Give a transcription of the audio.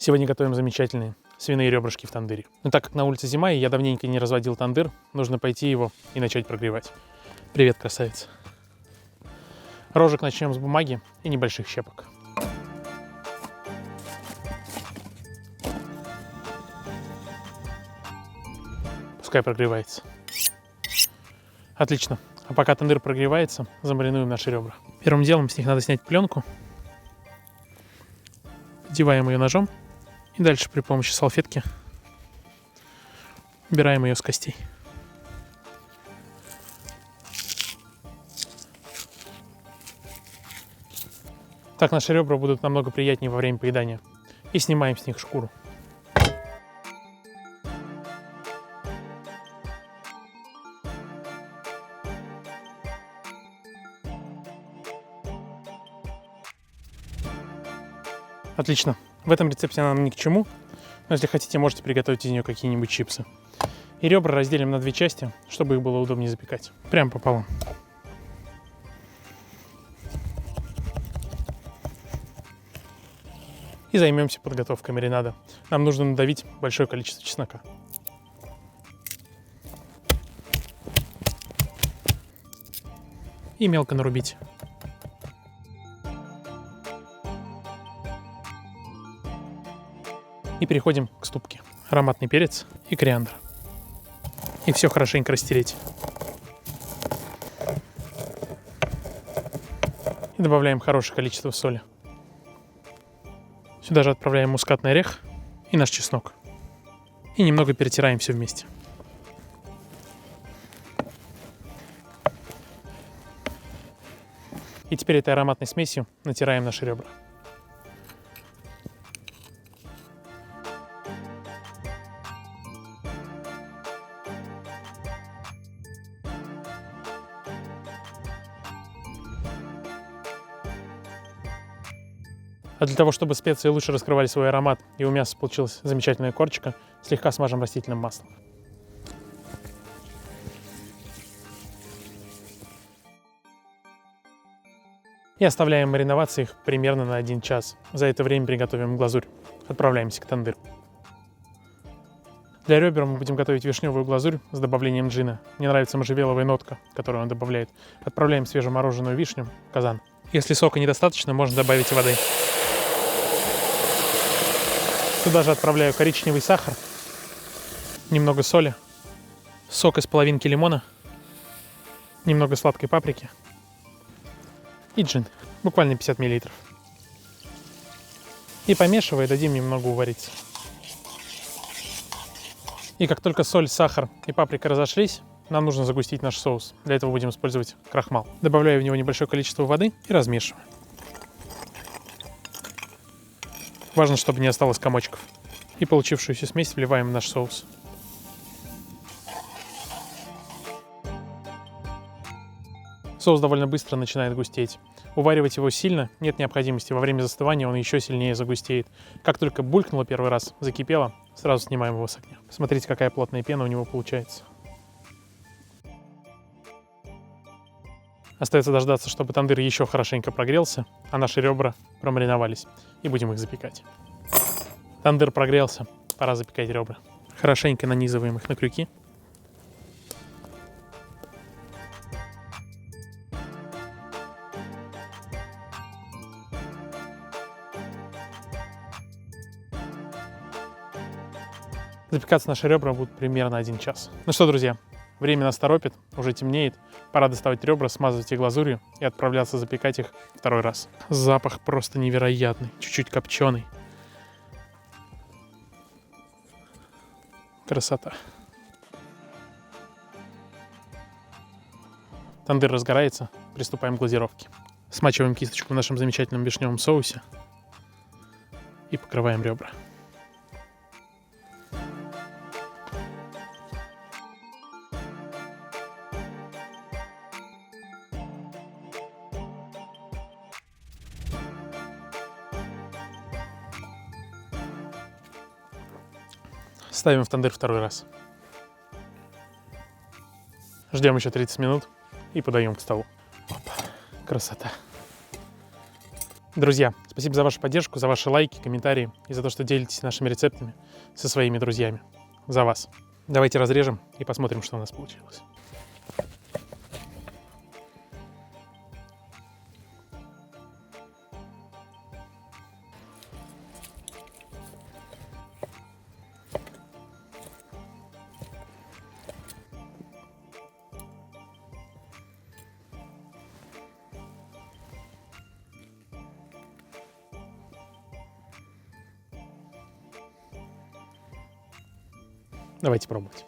Сегодня готовим замечательные свиные ребрышки в тандыре. Но так как на улице зима, и я давненько не разводил тандыр, нужно пойти его и начать прогревать. Привет, красавица. Рожек начнем с бумаги и небольших щепок. Пускай прогревается. Отлично. А пока тандыр прогревается, замаринуем наши ребра. Первым делом с них надо снять пленку. Поддеваем ее ножом. И дальше при помощи салфетки убираем ее с костей. Так наши ребра будут намного приятнее во время поедания. И снимаем с них шкуру. Отлично. В этом рецепте она нам ни к чему, но если хотите, можете приготовить из нее какие-нибудь чипсы. И ребра разделим на две части, чтобы их было удобнее запекать. Прямо пополам. И займемся подготовкой маринада. Нам нужно надавить большое количество чеснока. И мелко нарубить. И переходим к ступке. Ароматный перец и кориандр. И все хорошенько растереть. И добавляем хорошее количество соли. Сюда же отправляем мускатный орех и наш чеснок. И немного перетираем все вместе. И теперь этой ароматной смесью натираем наши ребра. А для того, чтобы специи лучше раскрывали свой аромат и у мяса получилась замечательная корочка, слегка смажем растительным маслом. И оставляем мариноваться их примерно на 1 час. За это время приготовим глазурь. Отправляемся к тандыру. Для ребер мы будем готовить вишневую глазурь с добавлением джина. Мне нравится можжевеловая нотка, которую он добавляет. Отправляем свежемороженую вишню в казан. Если сока недостаточно, можно добавить воды. Сюда же отправляю коричневый сахар, немного соли, сок из половинки лимона, немного сладкой паприки и джин, буквально 50 мл. И помешивая, дадим немного увариться. И как только соль, сахар и паприка разошлись, нам нужно загустить наш соус. Для этого будем использовать крахмал. Добавляю в него небольшое количество воды и размешиваю. Важно, чтобы не осталось комочков. И получившуюся смесь вливаем в наш соус. Соус довольно быстро начинает густеть. Уваривать его сильно нет необходимости. Во время застывания он еще сильнее загустеет. Как только булькнуло первый раз, закипело, сразу снимаем его с огня. Смотрите, какая плотная пена у него получается. Остается дождаться, чтобы тандыр еще хорошенько прогрелся, а наши ребра промариновались. И будем их запекать. Тандыр прогрелся, пора запекать ребра. Хорошенько нанизываем их на крюки. Запекаться наши ребра будут примерно 1 час. Ну что, друзья, время нас торопит, уже темнеет. Пора доставать ребра, смазывать их глазурью и отправляться запекать их 2-й раз. Запах просто невероятный, чуть-чуть копченый. Красота. Тандыр разгорается, приступаем к глазировке. Смачиваем кисточку в нашем замечательном вишневом соусе и покрываем ребра. Ставим в тандыр 2-й раз. Ждем еще 30 минут и подаем к столу. Опа, красота. Друзья, спасибо за вашу поддержку, за ваши лайки, комментарии и за то, что делитесь нашими рецептами со своими друзьями. За вас. Давайте разрежем и посмотрим, что у нас получилось. Давайте пробовать.